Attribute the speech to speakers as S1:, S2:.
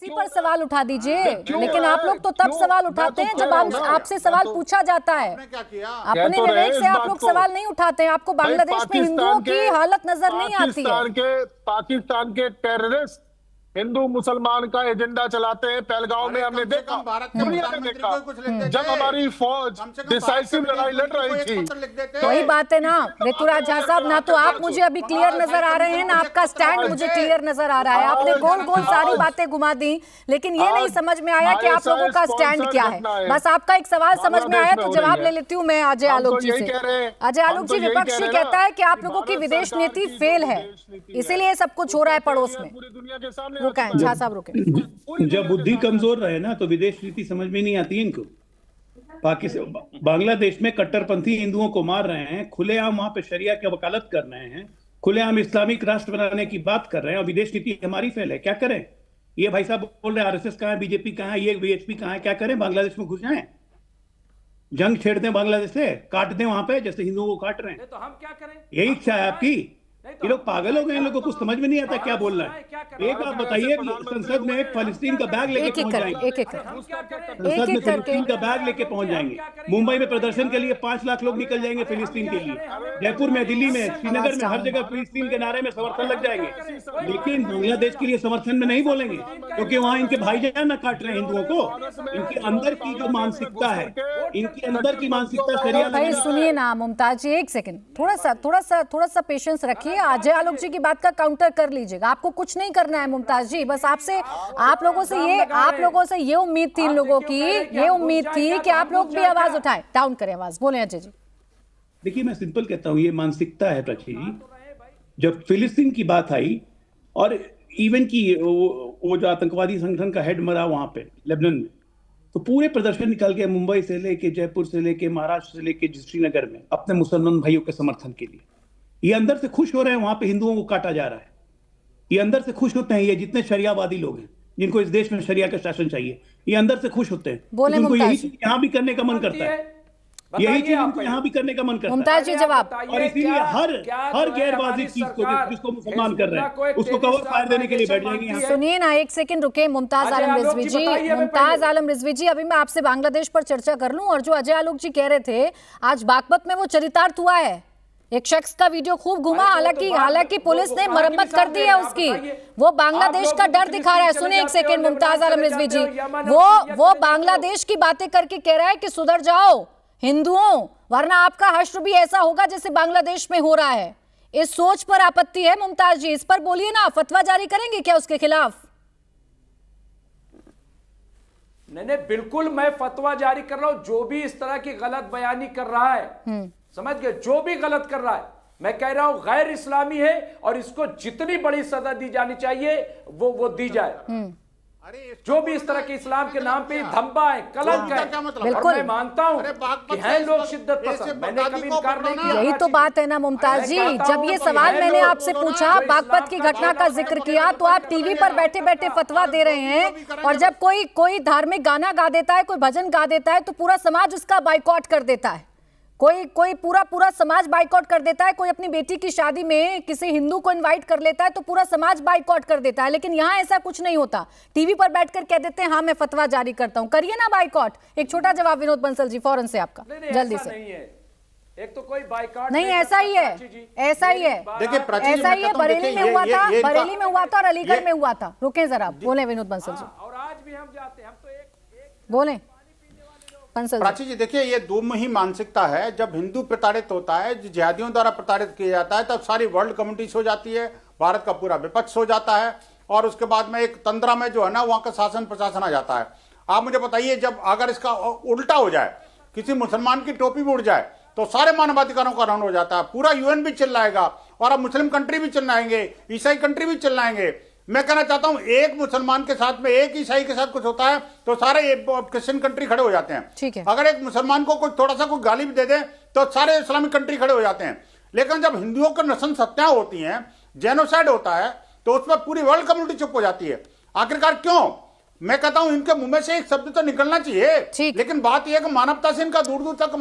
S1: इसी पर सवाल उठा दीजिए। लेकिन आप लोग तो तब सवाल उठाते हैं जब आपसे सवाल पूछा जाता है। अपने विवेक से आप लोग सवाल नहीं उठाते हैं। आपको बांग्लादेश में हिंदुओं की हालत नजर नहीं आती है।
S2: पाकिस्तान के टेररिस्ट हिंदू मुसलमान का एजेंडा चलाते हैं। पहलगांव में हमने देखा, दुनिया ने देखा, जब हमारी फौज डिसाइसिव लड़ाई लड़ रही थी।
S1: वही बात है ना ऋतुराज झा साहब, ना तो आप मुझे अभी क्लियर नजर आ रहे हैं, ना आपका स्टैंड मुझे क्लियर नजर आ रहा है। आपने गोल गोल सारी बातें घुमा दी, लेकिन ये नहीं समझ में आया कि आप लोगों का स्टैंड क्या है। बस आपका एक सवाल समझ में आया तो जवाब ले लेती हूँ मैं अजय आलोक जी से। अजय आलोक जी, विपक्षी कहता है कि आप लोगों की विदेश नीति फेल है, इसीलिए सब कुछ हो रहा है पड़ोस में। झा साहब रुके।
S3: जब बुद्धि कमजोर रहे ना तो विदेश नीति समझ में नहीं आती इनको। पाकिस्तान बांग्लादेश में कट्टरपंथी हिंदुओं को मार रहे हैं, खुलेआम वहां पे शरिया की वकालत कर रहे हैं, खुलेआम इस्लामिक राष्ट्र बनाने की बात कर रहे हैं, और विदेश नीति हमारी फेल है। क्या करें? ये भाई साहब बोल रहे हैं आरएसएस कहां है, बीजेपी कहां है, ये वीएचपी कहां है। क्या करें? बांग्लादेश में घुस जाएं, जंग छेड़ दें बांग्लादेश से, काट दें वहां पे जैसे हिंदुओं को काट रहे हैं।
S4: तो हम क्या करें?
S3: यही इच्छा है आपकी? ये लोग पागल हो गए, इन लोगों को कुछ समझ में नहीं आता क्या बोल रहा है। एक बात बताइए, संसद में एक फलस्तीन का बैग लेके पहुंच जाएंगे, संसद में फिलिस्तीन का बैग लेके पहुंच जाएंगे। मुंबई में प्रदर्शन के लिए 5 लाख लोग निकल जाएंगे फिलिस्तीन के लिए। जयपुर में, दिल्ली में, श्रीनगर में, हर जगह फिलिस्तीन के नारे में समर्थन लग जाएंगे। लेकिन बांग्लादेश के लिए समर्थन में नहीं बोलेंगे, क्योंकि वहां इनके भाईजान ना काट रहे हैं हिंदुओं को। इनके अंदर की जो मानसिकता है, इनके अंदर की मानसिकता शरिया।
S1: भाई सुनिए ना मुमताज जी, एक सेकंड, थोड़ा सा पेशेंस रखिए। अजय आलोक जी की बात का काउंटर कर लीजिएगा। आपको कुछ नहीं करना है मुमताज जी, बस आप लोगों से ये उम्मीद थी, इन लोगों की ये उम्मीद थी कि आप लोग भी आवाज उठाएं। डाउन करें आवाज, बोले अजय जी।
S3: देखिए मैं सिंपल कहता हूं, ये मानसिकता है प्राची जी। जब फिलिस्तीन की बात आई और इवन की वो जो आतंकवादी संगठन का हेड मरा वहां पे लेबनान में, तो पूरे प्रदर्शन निकल गए मुंबई से लेके, जयपुर से लेके, महाराष्ट्र से लेके श्रीनगर में अपने मुसलमान भाइयों के समर्थन के लिए। ये अंदर से खुश हो रहे हैं वहां पे हिंदुओं को काटा जा रहा है। ये अंदर से खुश होते हैं, ये जितने शरियावादी लोग हैं जिनको इस देश में शरिया का शासन चाहिए, ये अंदर से खुश होते हैं। उनको यही चीज यहाँ भी करने का मन करता है, यही चीज उनको यहाँ भी करने का मन करता है।
S1: मुमताज जी जवाब।
S3: और इसीलिए हर गैरवादी चीज को जिसको मुसलमान कर रहे हैं उसको कवर फायर देने के लिए बैठ जाएंगे।
S1: सुनिए ना, एक सेकंड रुके मुमताज आलम रिजवी जी। मुमताज आलम रिजवी जी, अभी मैं आपसे बांग्लादेश पर चर्चा कर लूं। और जो अजय आलोक जी कह रहे थे, आज बागपत में वो चरितार्थ हुआ है, एक शख्स का वीडियो खूब घुमा, हालांकि पुलिस ने मरम्मत कर दी है उसकी। वो बांग्लादेश का डर दिखा रहा है। सुनिए एक सेकंड मुमताज आलम रिजवी जी, वो बांग्लादेश की बातें करके कह रहा है कि सुधर जाओ हिंदुओं, वरना आपका हश्र भी ऐसा होगा जैसे बांग्लादेश में हो रहा है। इस सोच पर आपत्ति है मुमताज जी, इस पर बोलिए ना, फतवा जारी करेंगे क्या उसके खिलाफ?
S4: नहीं, बिल्कुल मैं फतवा जारी कर रहा हूं। जो भी इस तरह की गलत बयानी कर रहा है, समझ गए, जो भी गलत कर रहा है, मैं कह रहा हूं गैर इस्लामी है और इसको जितनी बड़ी सजा दी जानी चाहिए वो दी जाए। जो भी इस तरह के इस्लाम के नाम पे धब्बा है, कलंक है, और मैं मानता हूं कि हैं लोग शिद्दत पसंद, मैंने कभी इनकार नहीं किया।
S1: यही तो बात है ना मुमताज जी, जब ये सवाल मैंने आपसे पूछा, बागपत की घटना का जिक्र किया, तो आप टीवी पर बैठे बैठे फतवा दे रहे हैं। और जब कोई धार्मिक गाना गा देता है, कोई भजन गा देता है, तो पूरा समाज उसका बाइकॉट कर देता है। कोई पूरा समाज बाइकआउट कर देता है। कोई अपनी बेटी की शादी में किसी हिंदू को इनवाइट कर लेता है तो पूरा समाज बाइकआउट कर देता है। लेकिन यहाँ ऐसा कुछ नहीं होता। टीवी पर बैठकर कह देते हैं हाँ मैं फतवा जारी करता हूँ, करिए ना बाइकआउट। एक छोटा जवाब विनोद बंसल जी फौरन से आपका, जल्दी से।
S4: एक तो कोई बाइकआउट
S1: नहीं, ऐसा ही है। देखिए ऐसा ही है, बरेली में हुआ था और अलीगढ़ में हुआ था। रुके जरा, बोले विनोद बंसल जी।
S4: और आज भी हम जाते हैं, हम तो एक
S1: बोले
S5: प्राची जी। देखिए ये दुमुही मानसिकता है। जब हिंदू प्रताड़ित होता है, जिहादियों द्वारा प्रताड़ित किया जाता है, तब सारी वर्ल्ड कम्युनिटी सो जाती है, भारत का पूरा विपक्ष सो जाता है, और उसके बाद में एक तंद्रा में जो है ना वहां का शासन प्रशासन आ जाता है। आप मुझे बताइए, जब अगर इसका उल्टा हो जाए, किसी मुसलमान की टोपी भी उड़ जाए, तो सारे मानवाधिकारों का रन हो जाता है। पूरा यूएन भी चिल्लाएगा, और अब मुस्लिम कंट्री भी चिल्लाएंगे, ईसाई कंट्री भी चिल्लाएंगे। मैं कहना चाहता हूं, एक मुसलमान के साथ में, एक ईसाई के साथ कुछ होता है तो सारे क्रिश्चियन कंट्री खड़े हो जाते हैं।
S1: ठीक है।
S5: अगर एक मुसलमान को कोई थोड़ा सा कोई गाली भी दे दे तो सारे इस्लामिक कंट्री खड़े हो जाते हैं। लेकिन जब हिंदुओं को नृशंसताएं होती हैं, जेनोसाइड होता है, तो उसमें पूरी वर्ल्ड कम्युनिटी चुप हो जाती है। आखिरकार क्यों? मैं कहता हूं इनके मुंह में से एक शब्द तो निकलना चाहिए, लेकिन बात यह है कि मानवता से इनका दूर दूर तक